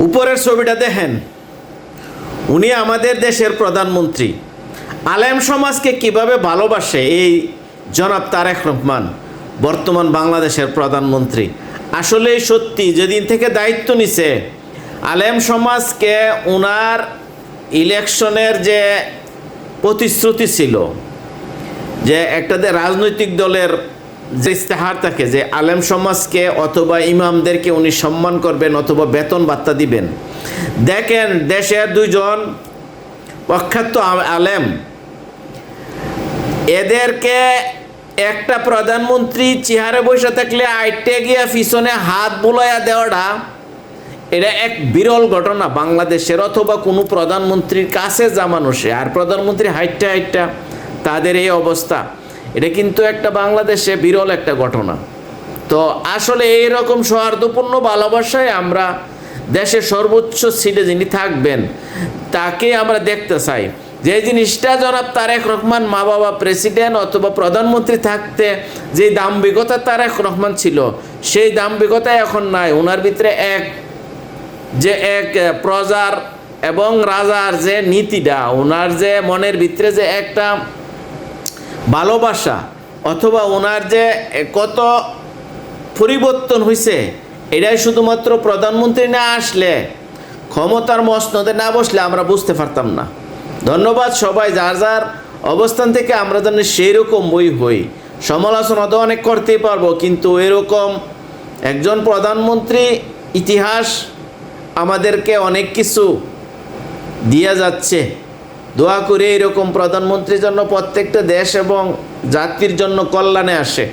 উপরের ছবিটা দেখেন, উনি আমাদের দেশের প্রধানমন্ত্রী। আলেম সমাজকে কিভাবে ভালোবাসে এই জনাব তারেক রহমান, বর্তমান বাংলাদেশের প্রধানমন্ত্রী। আসলেই সত্যি, যেদিন থেকে দায়িত্ব নিছে আলেম সমাজকে, ওনার ইলেকশনের যে প্রতিশ্রুতি ছিল, যে একটা রাজনৈতিক দলের যে ইস্তেহার থাকে যে আলেম সমাজকে অথবা ইমামদেরকে উনি সম্মান করবেন অথবা বেতন ভাত্তা দিবেন। দেখেন, দেশের দুইজন প্রখ্যাত আলেম, এদেরকে একটা প্রধানমন্ত্রী চেহারে বসে থাকলে আইটে গিয়া পিছনে হাত বুলাইয়া দেওয়াটা, এটা এক বিরল ঘটনা বাংলাদেশের। অথবা কোনো প্রধানমন্ত্রীর কাছে যা মানুষে, আর প্রধানমন্ত্রী হাইটটা হাইটটা তাদের এই অবস্থা, এটা কিন্তু একটা বাংলাদেশে বিরল একটা ঘটনা। তো আসলে এইরকম সৌহার্দ্যপূর্ণ ভালোবাসায় আমরা দেশের সর্বোচ্চ সিটে যিনি থাকবেন তাকে আমরা দেখতে চাই। যে জিনিসটা জনাব তারেক রহমান মা বাবা প্রেসিডেন্ট অথবা প্রধানমন্ত্রী থাকতে যে দাম্ভিকতা তারেক রহমান ছিল, সেই দাম্ভিকতা এখন নাই। ওনার ভিতরে এক প্রজার এবং রাজার যে নীতিটা, ওনার যে মনের ভিতরে যে একটা ভালোবাসা, অথবা ওনার যে কত পরিবর্তন হয়েছে, এটাই শুধুমাত্র প্রধানমন্ত্রী না আসলে, ক্ষমতার মসনদে না বসলে আমরা বুঝতে পারতাম না। ধন্যবাদ সবাই, যার যার অবস্থান থেকে আমরা যেন সেই রকম হই। সমালোচনা তো অনেক করতেই পারবো, কিন্তু এরকম একজন প্রধানমন্ত্রী, ইতিহাস আমাদেরকে অনেক কিছু দিয়ে যাচ্ছে। দোয়া করে এরকম প্রধানমন্ত্রীর জন্য প্রত্যেকটা দেশ এবং জাতির জন্য কল্যাণে আসে।